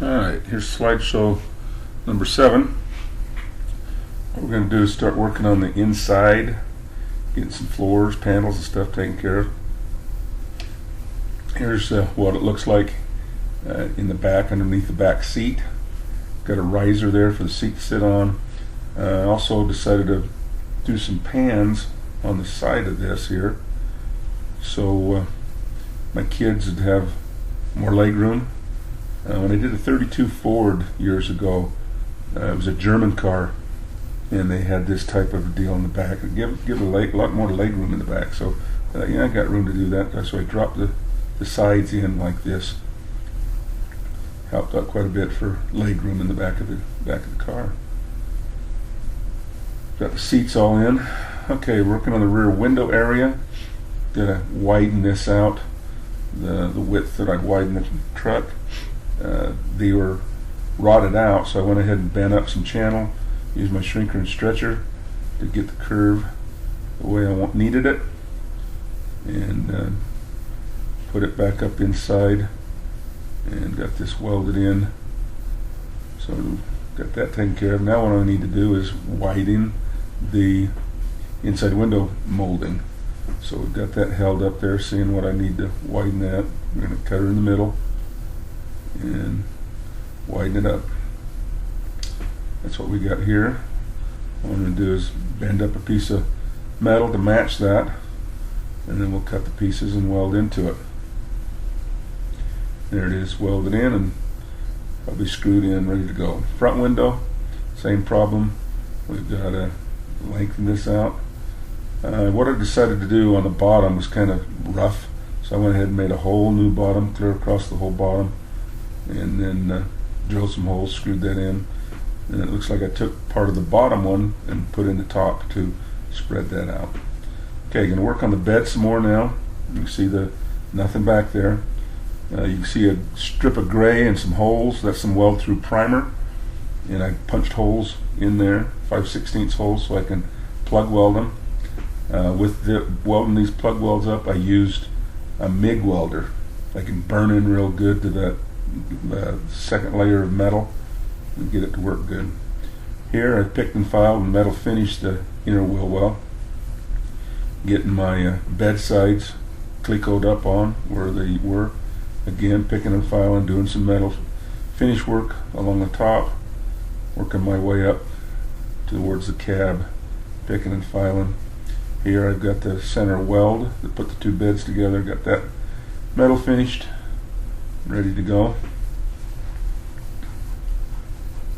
Alright, here's slideshow number 7. What we're going to do is start working on the inside, getting some floors, panels and stuff taken care of. Here's what it looks like in the back, underneath the back seat. Got a riser there for the seat to sit on. I also decided to do some pans on the side of this here, so my kids would have more leg room. When I did a 32 Ford years ago, it was a German car, and they had this type of deal in the back. It give a lot more leg room in the back. So yeah, I got room to do that. So I dropped the sides in like this. Helped out quite a bit for leg room in the back of the car. Got the seats all in. Okay, working on the rear window area. Gotta widen this out, the width that I'd widen the truck. They were rotted out, so I went ahead and bent up some channel, used my shrinker and stretcher to get the curve the way I needed it, and put it back up inside and got this welded in. So got that taken care of. Now what I need to do is widen the inside window molding. So we've got that held up there, seeing what I need to widen that. I'm going to cut her in the middle and widen it up. That's what we got here. What I'm going to do is bend up a piece of metal to match that, and then we'll cut the pieces and weld into it. There it is, welded in and probably screwed in, ready to go. Front window, same problem. We've got to lengthen this out. What I decided to do on the bottom was kind of rough, so I went ahead and made a whole new bottom, clear across the whole bottom, and then drilled some holes, screwed that in, and it looks like I took part of the bottom one and put in the top to spread that out. Okay, going to work on the bed some more now. You can see nothing back there. You can see a strip of gray and some holes. That's some weld through primer, and I punched holes in there, 5/16 holes, so I can plug weld them. With welding these plug welds up, I used a MIG welder. I can burn in real good to that second layer of metal and get it to work good. Here I picked and filed and metal finished the inner wheel well, getting my bed sides clecoed up on where they were. Again, picking and filing, doing some metal finish work along the top, working my way up towards the cab, picking and filing. Here I've got the center weld that put the two beds together, got that metal finished, ready to go.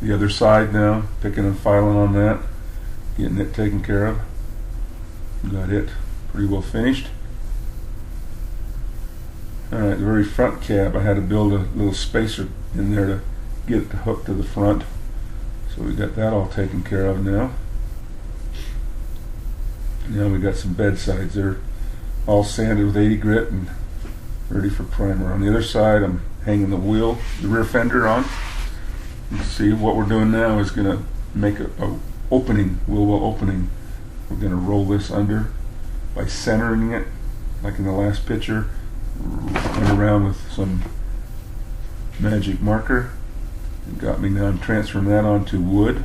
The other side now, picking and filing on that, getting it taken care of. Got it pretty well finished. Alright, the very front cab, I had to build a little spacer in there to get it hooked to the front. So we got that all taken care of now. Now we got some bed sides. They're all sanded with 80 grit and ready for primer. On the other side, I'm hanging the rear fender on. You can see what we're doing now is going to make a opening, wheel well opening. We're going to roll this under by centering it, like in the last picture. Run around with some magic marker. It got me now. I'm transferring that onto wood,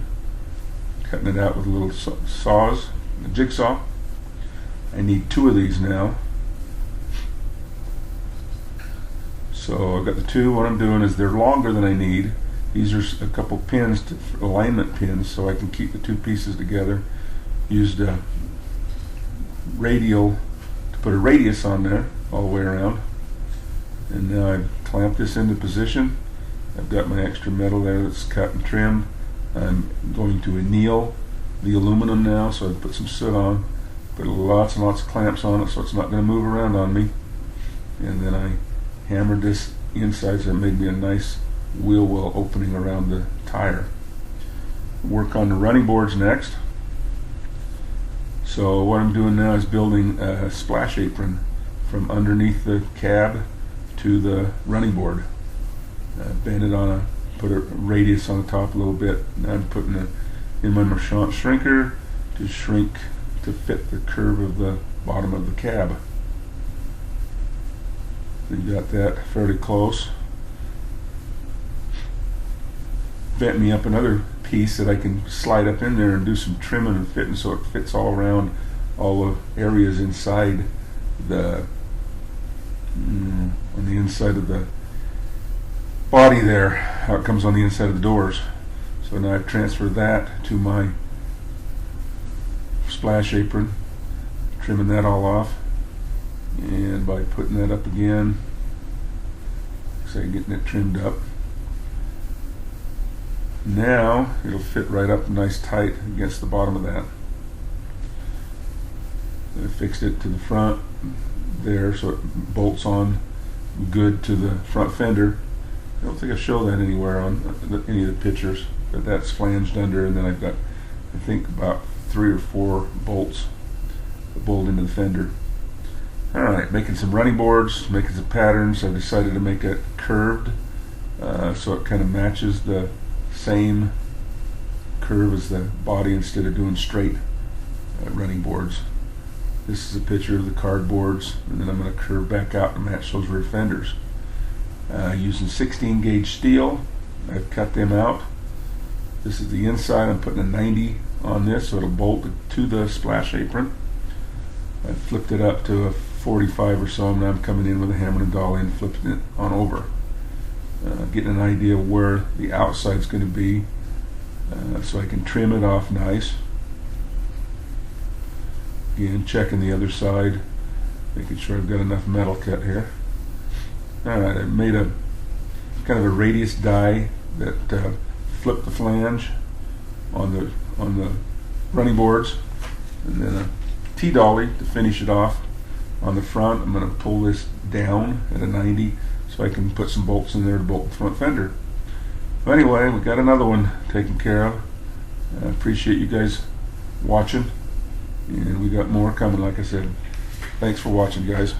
cutting it out with little saws, a jigsaw. I need 2 of these now. So I've got the 2. What I'm doing is they're longer than I need. These are a couple pins, alignment pins, so I can keep the 2 pieces together. Used a radial to put a radius on there all the way around. And now I've clamped this into position. I've got my extra metal there that's cut and trimmed. I'm going to anneal the aluminum now, so I put some soot on, put lots and lots of clamps on it so it's not going to move around on me. And then I hammered this inside so it made me a nice wheel well opening around the tire. Work on the running boards next. So what I'm doing now is building a splash apron from underneath the cab to the running board. Bend it on put a radius on the top a little bit. Now I'm putting it in my Marchant shrinker to shrink to fit the curve of the bottom of the cab. We got that fairly close. bent me up another piece that I can slide up in there and do some trimming and fitting so it fits all around all the areas inside the on the inside of the body there, how it comes on the inside of the doors. So now I've transferred that to my splash apron, trimming that all off, and by putting that up again, say getting it trimmed up. Now it'll fit right up nice tight against the bottom of that. I fixed it to the front there so it bolts on good to the front fender. I don't think I show that anywhere on any of the pictures, but that's flanged under, and then I've got, I think, about 3 or 4 bolts that bolt into the fender. Alright, making some running boards, making some patterns. I've decided to make it curved so it kind of matches the same curve as the body instead of doing straight running boards. This is a picture of the cardboards, and then I'm going to curve back out to match those rear fenders. Using 16 gauge steel, I've cut them out. This is the inside. I'm putting a 90 on this so it'll bolt to the splash apron. I flipped it up to a 45 or so, and now I'm coming in with a hammer and dolly and flipping it on over. Getting an idea of where the outside's going to be so I can trim it off nice. Again, checking the other side, making sure I've got enough metal cut here. Alright, I made a kind of a radius die that flipped the flange on the running boards, and then a T-dolly to finish it off on the front. I'm going to pull this down at a 90 so I can put some bolts in there to bolt the front fender. But anyway, we got another one taken care of. I appreciate you guys watching, and we got more coming, like I said. Thanks for watching, guys.